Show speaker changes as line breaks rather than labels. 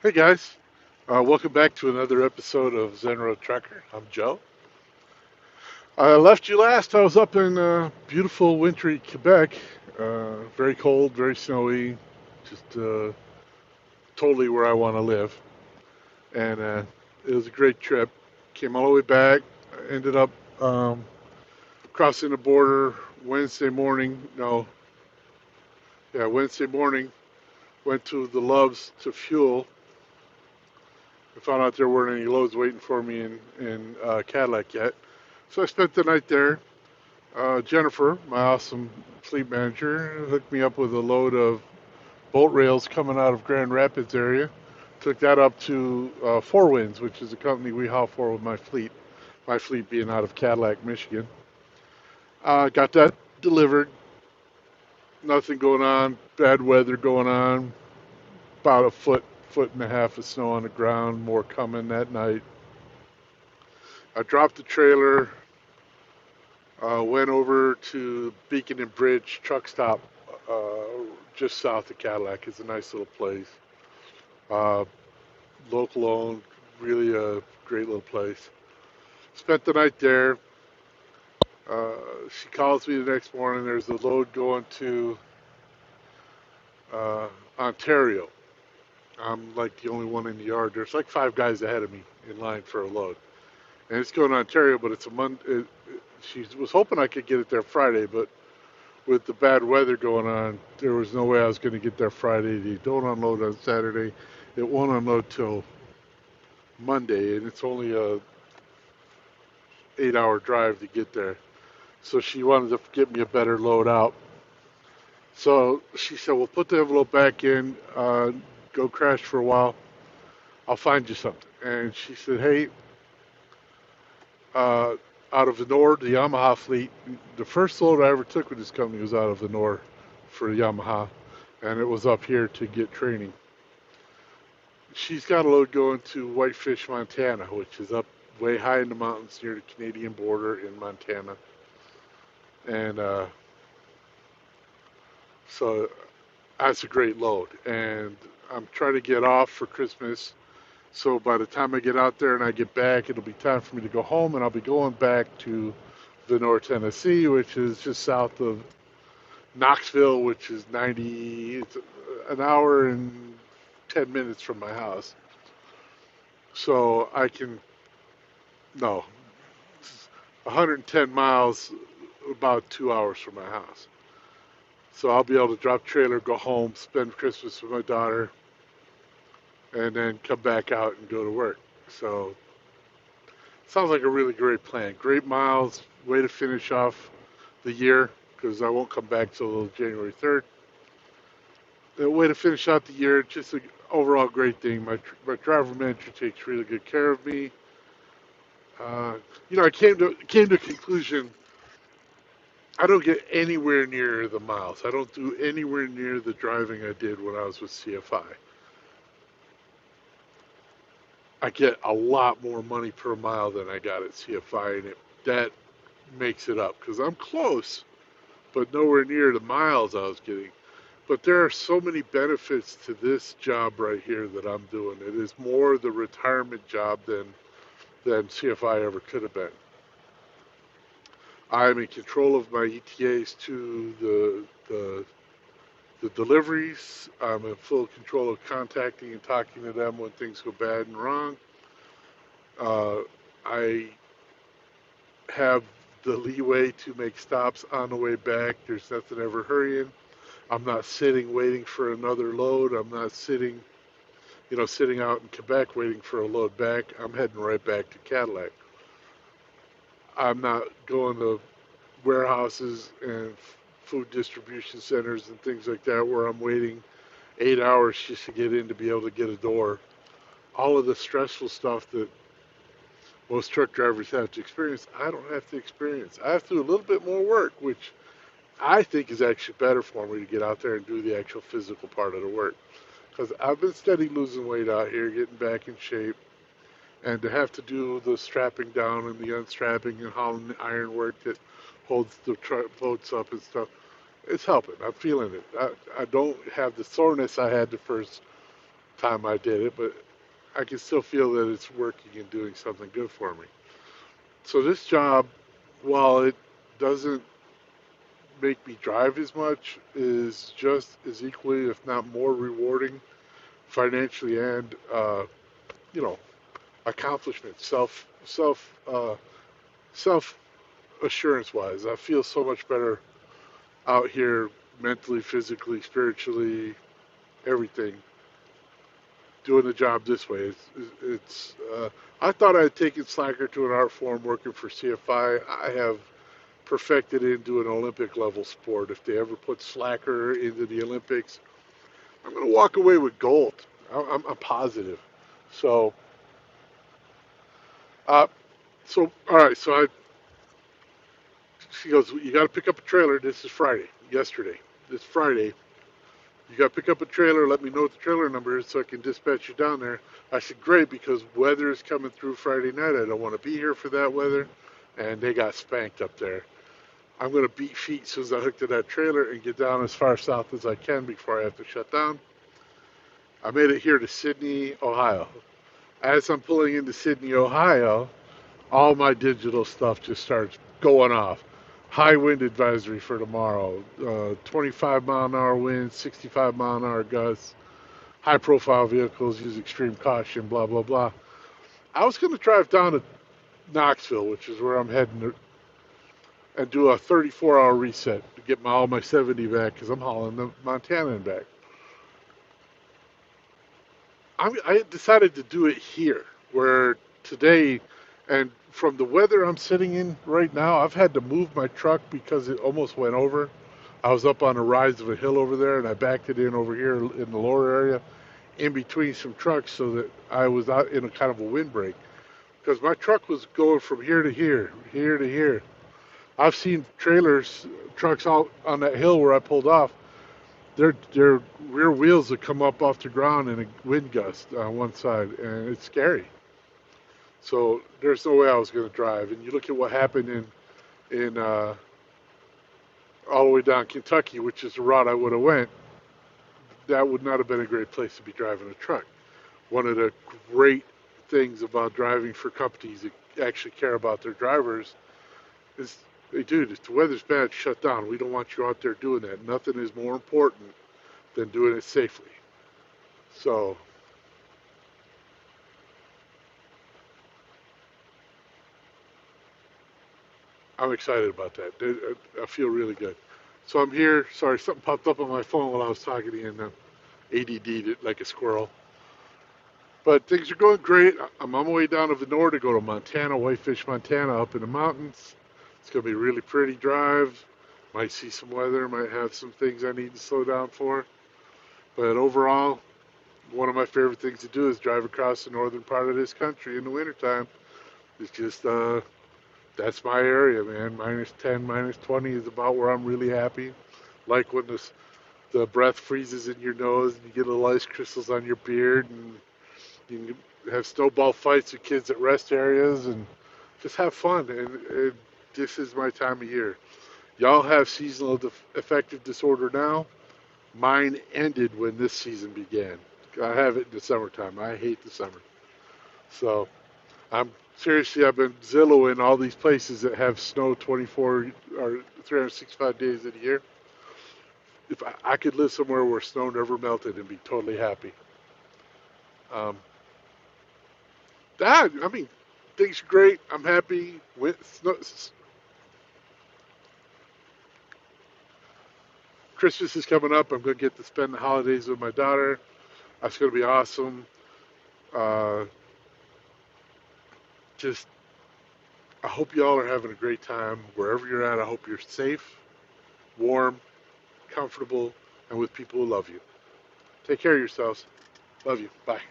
Hey guys, welcome back to another episode of Zen Road Trucker. I'm Joe. I left you last. I was up in beautiful wintry Quebec. Very cold, very snowy, just totally where I want to live. And it was a great trip. Came all the way back. I ended up crossing the border Wednesday morning. No, yeah, Wednesday morning. Went to the Loves to fuel. I found out there weren't any loads waiting for me in Cadillac yet. So I spent the night there. Jennifer, my awesome fleet manager, hooked me up with a load of bolt rails coming out of Grand Rapids area. Took that up to Four Winds, which is a company we haul for with my fleet. My fleet being out of Cadillac, Michigan. Got that delivered. Nothing going on. Bad weather going on. About a foot and a half of snow on the ground. More coming that night. I dropped the trailer. Went over to Beacon and Bridge truck stop, just south of Cadillac. It's a nice little place. Uh, Local owned, really a great little place. Spent the night there. She calls me the next morning. There's a load going to uh, Ontario. I'm like the only one in the yard. There's like five guys ahead of me in line for a load, and it's going to Ontario. But it's a Monday. She was hoping I could get it there Friday, but with the bad weather going on, there was no way I was going to get there Friday. They don't unload on Saturday. It won't unload till Monday, and it's only a 8-hour drive to get there. So she wanted to get me a better load out. So she said, "Well, put the envelope back in. Go crash for a while. I'll find you something." And she said, "Hey, uh, out of the Nord, the Yamaha fleet. The first load I ever took with this company was out of the Nord for Yamaha, and it was up here to get training. She's got a load going to Whitefish, Montana, which is up way high in the mountains near the Canadian border in Montana. And so that's a great load. And I'm trying to get off for Christmas. So by the time I get out there and I get back, it'll be time for me to go home, and I'll be going back to Vonore, Tennessee, which is just south of Knoxville, which is it's an hour and 10 minutes from my house. So I can, no, 110 miles, about 2 hours from my house. So I'll be able to drop trailer, go home, spend Christmas with my daughter, and then come back out and go to work. So sounds like a really great plan. Great miles, way to finish off the year because I won't come back till January 3rd. A way to finish out the year, just an overall great thing. My driver manager takes really good care of me. Uh, I came to a conclusion. I don't get anywhere near the miles. I don't do anywhere near the driving I did when I was with CFI. I get a lot more money per mile than I got at CFI, and that makes it up because I'm close, but nowhere near the miles I was getting. But there are so many benefits to this job right here that I'm doing. It is more the retirement job than CFI ever could have been. I'm in control of my ETAs to the deliveries. I'm in full control of contacting and talking to them when things go bad and wrong. Uh, I have the leeway to make stops on the way back. There's nothing ever hurrying. I'm not sitting waiting for another load. I'm not sitting out in Quebec waiting for a load back. I'm heading right back to Cadillac. I'm not going to warehouses and food distribution centers and things like that where I'm waiting 8 hours just to get in to be able to get a door. All of the stressful stuff that most truck drivers have to experience, I don't have to experience. I have to do a little bit more work, which I think is actually better for me to get out there and do the actual physical part of the work. Because I've been steady losing weight out here, getting back in shape, and to have to do the strapping down and the unstrapping and hauling the iron work that holds the boats up and stuff, it's helping. I'm feeling it. I don't have the soreness I had the first time I did it, but I can still feel that it's working and doing something good for me. So this job, while it doesn't make me drive as much, is just as equally, if not more, rewarding financially and you know accomplishment, self assurance wise. I feel so much better out here mentally, physically, spiritually, everything doing the job this way. I thought I had taken Slacker to an art form working for CFI. I have perfected it into an Olympic level sport. If they ever put Slacker into the Olympics, I'm going to walk away with gold. I'm positive. So, uh, all right. She goes, you got to pick up a trailer. This is Friday. Yesterday, this Friday. You got to pick up a trailer. Let me know what the trailer number is so I can dispatch you down there. I said, great, because weather is coming through Friday night. I don't want to be here for that weather. And they got spanked up there. I'm going to beat feet as soon as I hook to that trailer and get down as far south as I can before I have to shut down. I made it here to Sydney, Ohio. As I'm pulling into Sydney, Ohio, all my digital stuff just starts going off. High wind advisory for tomorrow, 25 mile an hour winds, 65 mile an hour gusts, high profile vehicles use extreme caution, blah, blah, blah. I was going to drive down to Knoxville, which is where I'm heading, and do a 34-hour reset to get all my 70 back because I'm hauling the Montana and back. I decided to do it here, where today, and from the weather I'm sitting in right now, I've had to move my truck because it almost went over. I was up on a rise of a hill over there, and I backed it in over here in the lower area, in between some trucks, so that I was out in a kind of a windbreak. Because my truck was going from here to here, here to here. I've seen trucks out on that hill where I pulled off. Their rear wheels would come up off the ground in a wind gust on one side, and it's scary. So there's no way I was going to drive. And you look at what happened in all the way down Kentucky, which is the route I would have went. That would not have been a great place to be driving a truck. One of the great things about driving for companies that actually care about their drivers is, hey, dude, if the weather's bad, shut down. We don't want you out there doing that. Nothing is more important than doing it safely. So I'm excited about that. I feel really good. So I'm here. Sorry, something popped up on my phone while I was talking to you, and ADD'd it like a squirrel. But things are going great. I'm on my way down to Venor to go to Montana, Whitefish, Montana, up in the mountains. It's going to be a really pretty drive. Might see some weather, might have some things I need to slow down for. But overall, one of my favorite things to do is drive across the northern part of this country in the wintertime. It's just, that's my area, man. Minus 10, minus 20 is about where I'm really happy. Like when the breath freezes in your nose and you get little ice crystals on your beard, and you can have snowball fights with kids at rest areas and just have fun. And this is my time of year. Y'all have seasonal affective disorder now. Mine ended when this season began. I have it in the summertime. I hate the summer. So I've been Zillowing all these places that have snow 24 or 365 days of the year. If I could live somewhere where snow never melted and be totally happy. Um, I mean, things are great. I'm happy with snow. Christmas is coming up. I'm going to get to spend the holidays with my daughter. That's going to be awesome. Uh, just, I hope y'all are having a great time wherever you're at. I hope you're safe, warm, comfortable, and with people who love you. Take care of yourselves. Love you. Bye.